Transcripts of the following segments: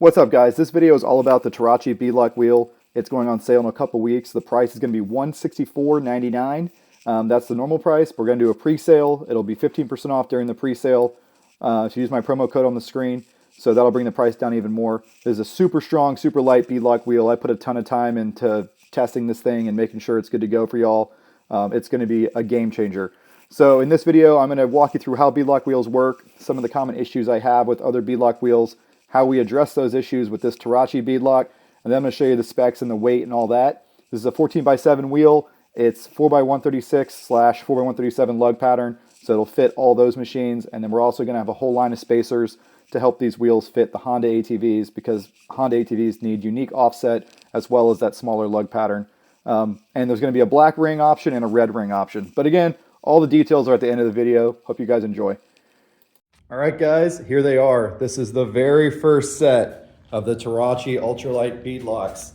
What's up, guys? This video is all about the Terache Beadlock wheel. It's going on sale in a couple weeks. The price is going to be $164.99. That's the normal price. We're going to do a pre-sale. It'll be 15% off during the pre-sale. So use my promo code on the screen. So that'll bring the price down even more. This is a super strong, super light beadlock wheel. I put a ton of time into testing this thing and making sure it's good to go for y'all. It's going to be a game changer. So in this video, I'm going to walk you through how beadlock wheels work, some of the common issues I have with other beadlock wheels, how we address those issues with this Terache beadlock, and then I'm going to show you the specs and the weight and all that. This is a 14x7 wheel. It's 4x136/4x137 lug pattern, so it'll fit all those machines. And then we're also going to have a whole line of spacers to help these wheels fit the Honda ATVs, because Honda ATVs need unique offset as well as that smaller lug pattern. And there's going to be a black ring option and a red ring option. But again, all the details are at the end of the video. Hope you guys enjoy. All right, guys, here they are. This is the very first set of the Terache ultralight beadlocks.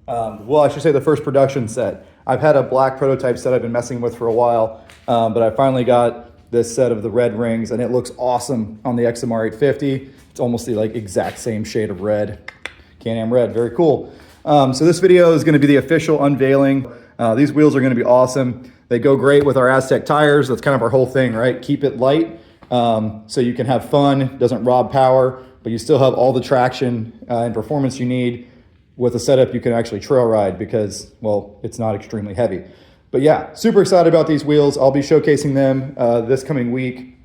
Well, I should say the first production set. I've had a black prototype set I've been messing with for a while, but I finally got this set of the red rings, and it looks awesome on the XMR 850. It's almost the exact same shade of red. Can-Am red, very cool. So this video is gonna be the official unveiling. These wheels are gonna be awesome. They go great with our Aztex tires. That's kind of our whole thing, right? Keep it light. So you can have fun, doesn't rob power, but you still have all the traction and performance you need with a setup you can actually trail ride because, well, it's not extremely heavy. But yeah, super excited about these wheels. I'll be showcasing them this coming week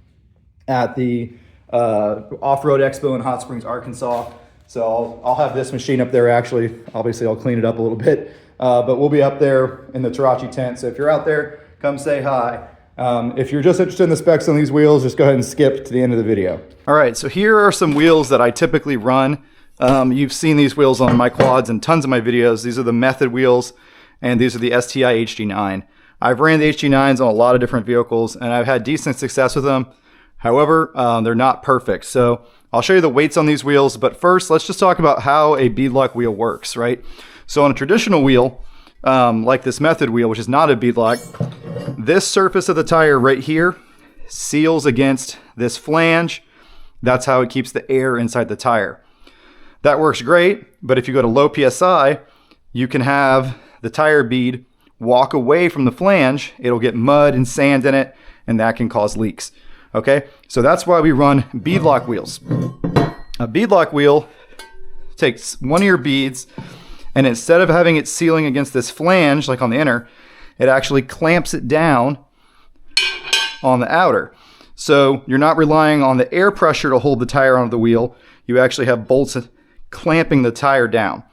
at the Off-Road Expo in Hot Springs, Arkansas. So I'll have this machine up there actually. Obviously, I'll clean it up a little bit, but we'll be up there in the Terache tent. So if you're out there, come say hi. If you're just interested in the specs on these wheels, just go ahead and skip to the end of the video. All right, so here are some wheels that I typically run. You've seen these wheels on my quads and tons of my videos. These are the Method wheels, and these are the STI HD9. I've ran the HD9s on a lot of different vehicles, and I've had decent success with them. However, they're not perfect. So I'll show you the weights on these wheels, but first, let's just talk about how a beadlock wheel works, right? So on a traditional wheel, like this Method wheel, which is not a beadlock, this surface of the tire right here seals against this flange. That's how it keeps the air inside the tire. That works great, but if you go to low PSI, you can have the tire bead walk away from the flange. It'll get mud and sand in it, and that can cause leaks. Okay, so that's why we run beadlock wheels. A beadlock wheel takes one of your beads, and instead of having it sealing against this flange, like on the inner, it actually clamps it down on the outer. So you're not relying on the air pressure to hold the tire onto the wheel. You actually have bolts clamping the tire down.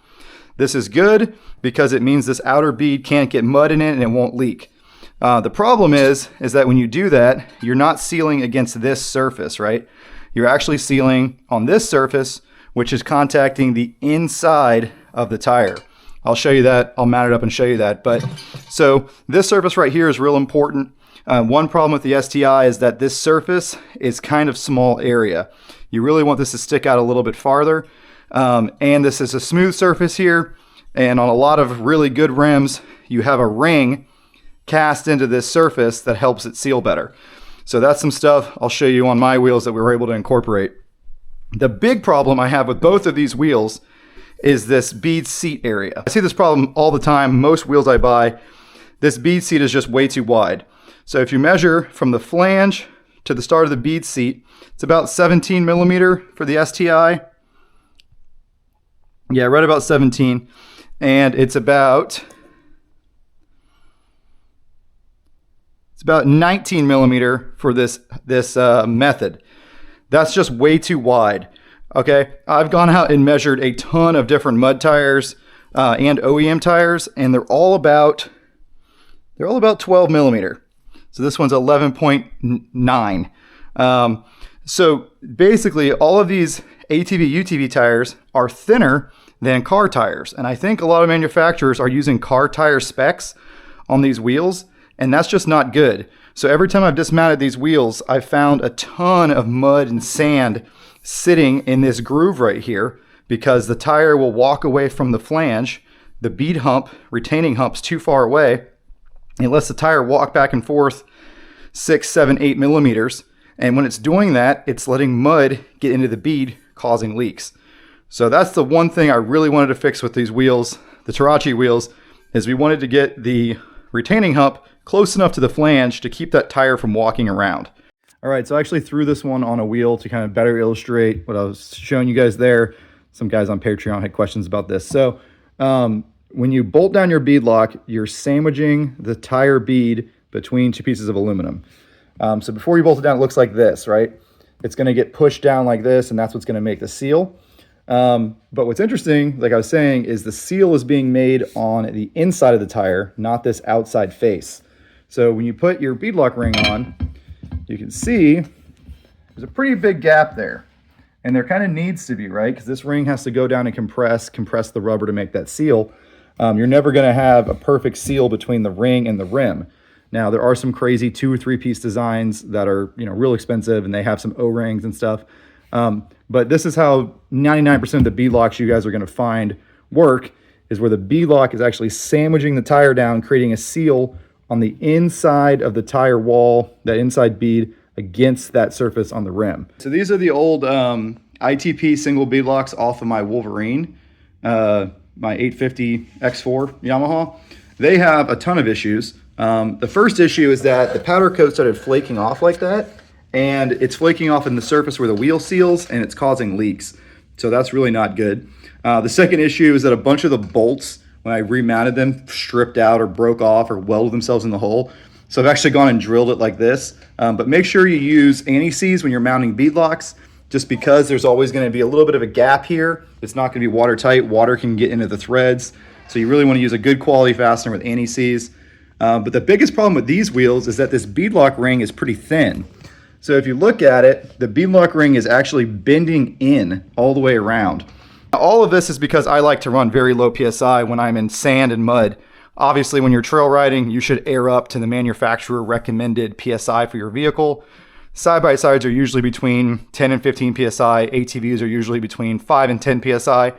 This is good because it means this outer bead can't get mud in it and it won't leak. The problem is that when you do that, you're not sealing against this surface, right? You're actually sealing on this surface, which is contacting the inside of the tire. I'll show you that. I'll mount it up and show you that. But so this surface right here is real important. One problem with the STI is that this surface is kind of small area. You really want this to stick out a little bit farther. And this is a smooth surface here. And on a lot of really good rims, you have a ring cast into this surface that helps it seal better. So that's some stuff I'll show you on my wheels that we were able to incorporate. The big problem I have with both of these wheels is this bead seat area. I see this problem all the time. Most wheels I buy, this bead seat is just way too wide. So if you measure from the flange to the start of the bead seat, it's about 17 millimeter for the STI. Yeah, right about 17. And it's about 19 millimeter for this Method. That's just way too wide. Okay, I've gone out and measured a ton of different mud tires and OEM tires, and they're all about 12 millimeter. So this one's 11.9. So basically, all of these ATV, UTV tires are thinner than car tires, and I think a lot of manufacturers are using car tire specs on these wheels, and that's just not good. So every time I've dismounted these wheels, I've found a ton of mud and sand sitting in this groove right here because the tire will walk away from the flange. The bead hump, retaining hump's too far away. It lets the tire walk back and forth 6, 7, 8 millimeters. And when it's doing that, it's letting mud get into the bead, causing leaks. So that's the one thing I really wanted to fix with these wheels, the Terache wheels, is we wanted to get the retaining hump close enough to the flange to keep that tire from walking around. All right, so I actually threw this one on a wheel to kind of better illustrate what I was showing you guys there. Some guys on Patreon had questions about this. So when you bolt down your beadlock, you're sandwiching the tire bead between two pieces of aluminum. So before you bolt it down, it looks like this, right? It's gonna get pushed down like this, and that's what's gonna make the seal. But what's interesting, like I was saying, is the seal is being made on the inside of the tire, not this outside face. So when you put your beadlock ring on, you can see there's a pretty big gap there. And there kind of needs to be, right? Because this ring has to go down and compress the rubber to make that seal. You're never gonna have a perfect seal between the ring and the rim. Now, there are some crazy 2 or 3 piece designs that are, real expensive, and they have some O-rings and stuff. But this is how 99% of the beadlocks you guys are gonna find work, is where the beadlock is actually sandwiching the tire down, creating a seal on the inside of the tire wall, that inside bead, against that surface on the rim. So these are the old ITP single beadlocks off of my Wolverine, my 850 X4 Yamaha. They have a ton of issues. The first issue is that the powder coat started flaking off like that, and it's flaking off in the surface where the wheel seals, and it's causing leaks. So that's really not good. The second issue is that a bunch of the bolts, when I remounted them, stripped out or broke off or welded themselves in the hole. So I've actually gone and drilled it like this. But make sure you use anti-seize when you're mounting beadlocks, just because there's always going to be a little bit of a gap here. It's not going to be watertight. Water can get into the threads. So you really want to use a good quality fastener with anti-seize. But the biggest problem with these wheels is that this beadlock ring is pretty thin. So if you look at it, the beadlock ring is actually bending in all the way around. All of this is because I like to run very low PSI when I'm in sand and mud. Obviously, when you're trail riding, you should air up to the manufacturer recommended PSI for your vehicle. Side-by-sides are usually between 10 and 15 PSI. ATVs are usually between 5 and 10 PSI.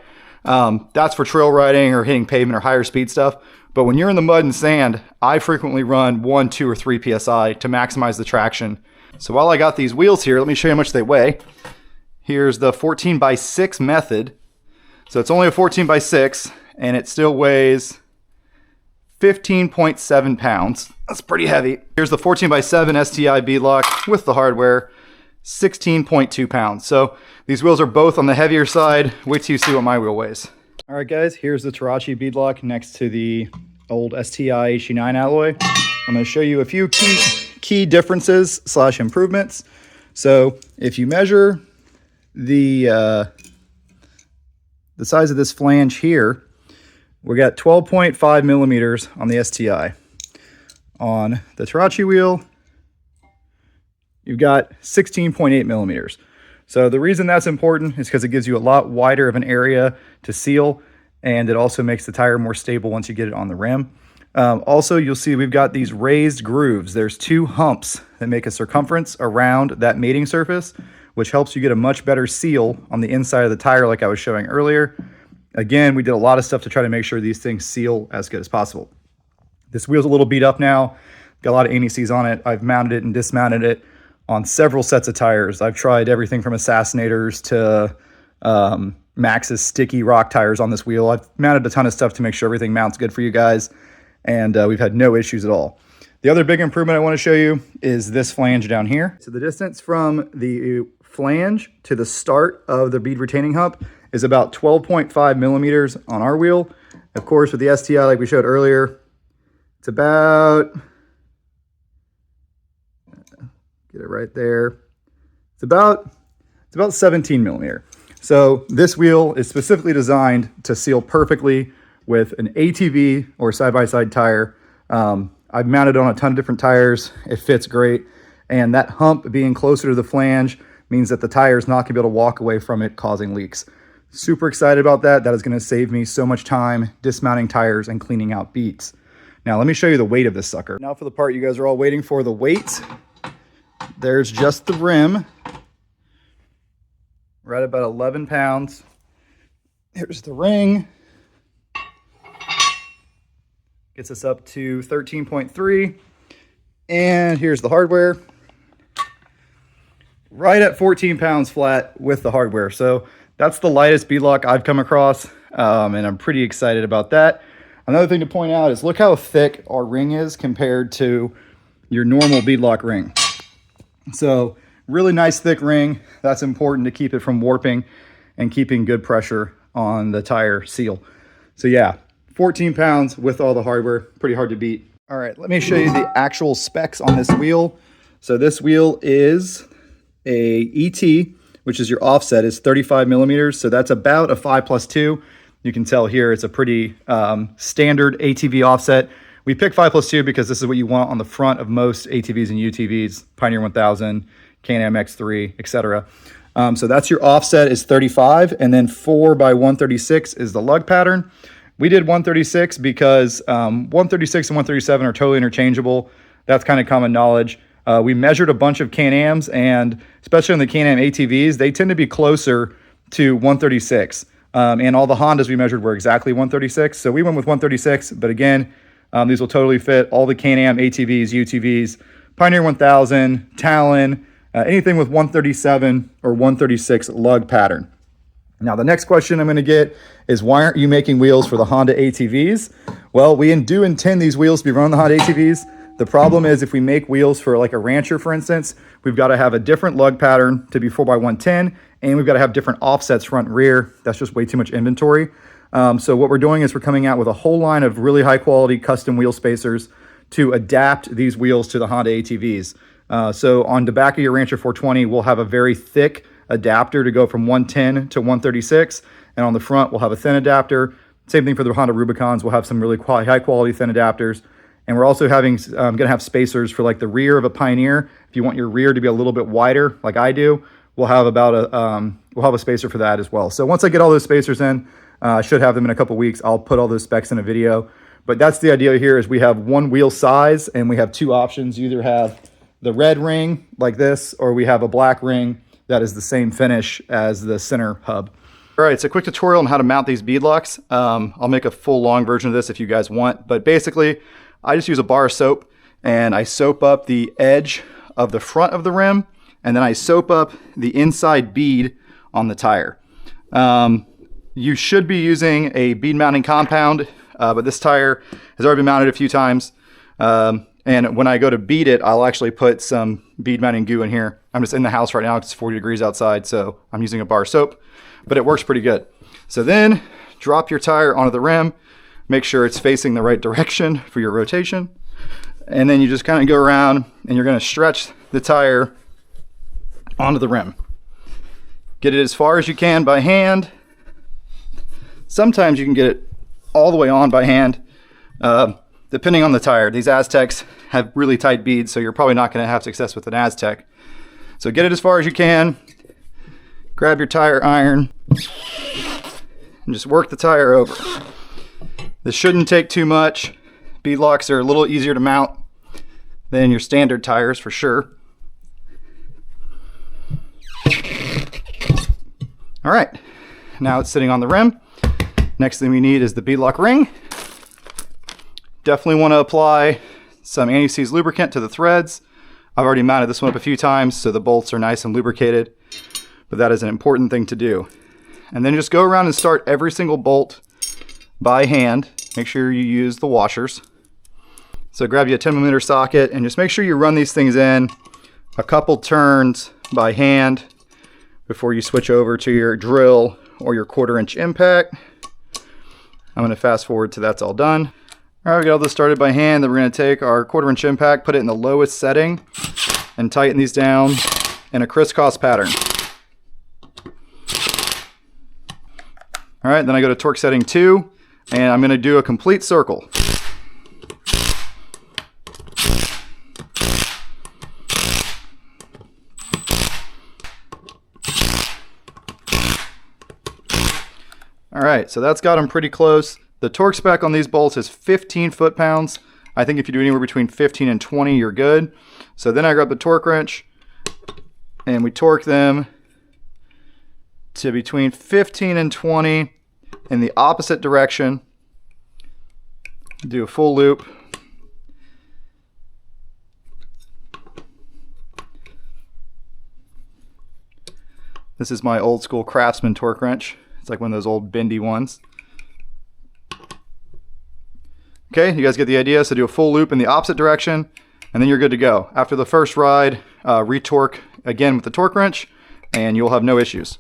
That's for trail riding or hitting pavement or higher speed stuff. But when you're in the mud and sand, I frequently run 1, 2, or 3 PSI to maximize the traction. So while I got these wheels here, let me show you how much they weigh. Here's the 14x6 method. So it's only a 14x6, and it still weighs 15.7 pounds. That's pretty heavy. Here's the 14x7 STI beadlock with the hardware, 16.2 pounds. So these wheels are both on the heavier side. Wait till you see what my wheel weighs. All right, guys, here's the Terache beadlock next to the old STI HE9 alloy. I'm going to show you a few key differences / improvements. So if you measure the size of this flange here, we got 12.5 millimeters on the STI. On the Terache wheel, you've got 16.8 millimeters. So the reason that's important is because it gives you a lot wider of an area to seal, and it also makes the tire more stable once you get it on the rim. Also, you'll see we've got these raised grooves. There's 2 humps that make a circumference around that mating surface, which helps you get a much better seal on the inside of the tire like I was showing earlier. Again, we did a lot of stuff to try to make sure these things seal as good as possible. This wheel's a little beat up now. Got a lot of anti-seize on it. I've mounted it and dismounted it on several sets of tires. I've tried everything from Assassinators to Max's sticky rock tires on this wheel. I've mounted a ton of stuff to make sure everything mounts good for you guys, and we've had no issues at all. The other big improvement I want to show you is this flange down here. So the distance from the flange to the start of the bead retaining hump is about 12.5 millimeters on our wheel. Of course, with the STI, like we showed earlier, it's about, get it right there. It's about 17 millimeter. So this wheel is specifically designed to seal perfectly with an ATV or side-by-side tire. I've mounted on a ton of different tires. It fits great. And that hump being closer to the flange means that the tire is not gonna be able to walk away from it, causing leaks. Super excited about that. That is gonna save me so much time dismounting tires and cleaning out beads. Now let me show you the weight of this sucker. Now for the part you guys are all waiting for, the weight. There's just the rim. Right about 11 pounds. Here's the ring. Gets us up to 13.3. And here's the hardware. Right at 14 pounds flat with the hardware. So that's the lightest beadlock I've come across, and I'm pretty excited about that. Another thing to point out is look how thick our ring is compared to your normal beadlock ring. So really nice thick ring. That's important to keep it from warping and keeping good pressure on the tire seal. So yeah, 14 pounds with all the hardware, pretty hard to beat. All right, let me show you the actual specs on this wheel. So this wheel is a ET, which is your offset, is 35 millimeters. So that's about a 5+2. You can tell here it's a pretty standard ATV offset. We picked 5+2 because this is what you want on the front of most ATVs and UTVs, Pioneer 1000, Can-Am X3, etc. So that's your offset is 35, and then 4x136 is the lug pattern. We did 136 because 136 and 137 are totally interchangeable. That's kind of common knowledge. We measured a bunch of Can-Ams, and especially on the Can-Am ATVs, they tend to be closer to 136. And all the Hondas we measured were exactly 136. So we went with 136, but again, these will totally fit all the Can-Am ATVs, UTVs, Pioneer 1000, Talon, anything with 137 or 136 lug pattern. Now, the next question I'm going to get is, why aren't you making wheels for the Honda ATVs? Well, we do intend these wheels to be run on the Honda ATVs. The problem is if we make wheels for like a Rancher, for instance, we've got to have a different lug pattern to be 4x110, and we've got to have different offsets front and rear. That's just way too much inventory. So what we're doing is we're coming out with a whole line of really high quality custom wheel spacers to adapt these wheels to the Honda ATVs. So on the back of your Rancher 420, we'll have a very thick adapter to go from 110 to 136. And on the front, we'll have a thin adapter. Same thing for the Honda Rubicons. We'll have some really high quality thin adapters. And we're also going to have spacers for like the rear of a Pioneer. If you want your rear to be a little bit wider, like I do, we'll have a spacer for that as well. So once I get all those spacers in, I should have them in a couple weeks. I'll put all those specs in a video. But that's the idea here, is we have one wheel size and we have two options. You either have the red ring like this, or we have a black ring that is the same finish as the center hub. All right, so quick tutorial on how to mount these beadlocks. I'll make a full long version of this if you guys want, but basically I just use a bar of soap and I soap up the edge of the front of the rim, and then I soap up the inside bead on the tire. You should be using a bead mounting compound, but this tire has already been mounted a few times. And when I go to bead it, I'll actually put some bead mounting goo in here. I'm just in the house right now. It's 40 degrees outside, so I'm using a bar of soap, but it works pretty good. So then drop your tire onto the rim, make sure it's facing the right direction for your rotation. And then you just kind of go around and you're going to stretch the tire onto the rim. Get it as far as you can by hand. Sometimes you can get it all the way on by hand, depending on the tire. These Aztecs have really tight beads, so you're probably not going to have success with an Aztec. So get it as far as you can, grab your tire iron, and just work the tire over. This shouldn't take too much. Beadlocks are a little easier to mount than your standard tires for sure. All right, now it's sitting on the rim. Next thing we need is the beadlock ring. Definitely want to apply some anti-seize lubricant to the threads. I've already mounted this one up a few times, so the bolts are nice and lubricated, but that is an important thing to do. And then just go around and start every single bolt by hand. Make sure you use the washers. So grab you a 10mm socket and just make sure you run these things in a couple turns by hand before you switch over to your drill or your 1/4" impact. I'm going to fast forward to that's all done. All right, we got all this started by hand. Then we're going to take our 1/4" impact, put it in the lowest setting, and tighten these down in a crisscross pattern. All right, then I go to torque setting 2, and I'm going to do a complete circle. All right, so that's got them pretty close. The torque spec on these bolts is 15 foot-pounds. I think if you do anywhere between 15 and 20, you're good. So then I grab the torque wrench and we torque them to between 15 and 20 in the opposite direction. Do a full loop. This is my old school Craftsman torque wrench. It's like one of those old bendy ones. Okay, you guys get the idea. So do a full loop in the opposite direction, and then you're good to go. After the first ride, retorque again with the torque wrench, and you'll have no issues.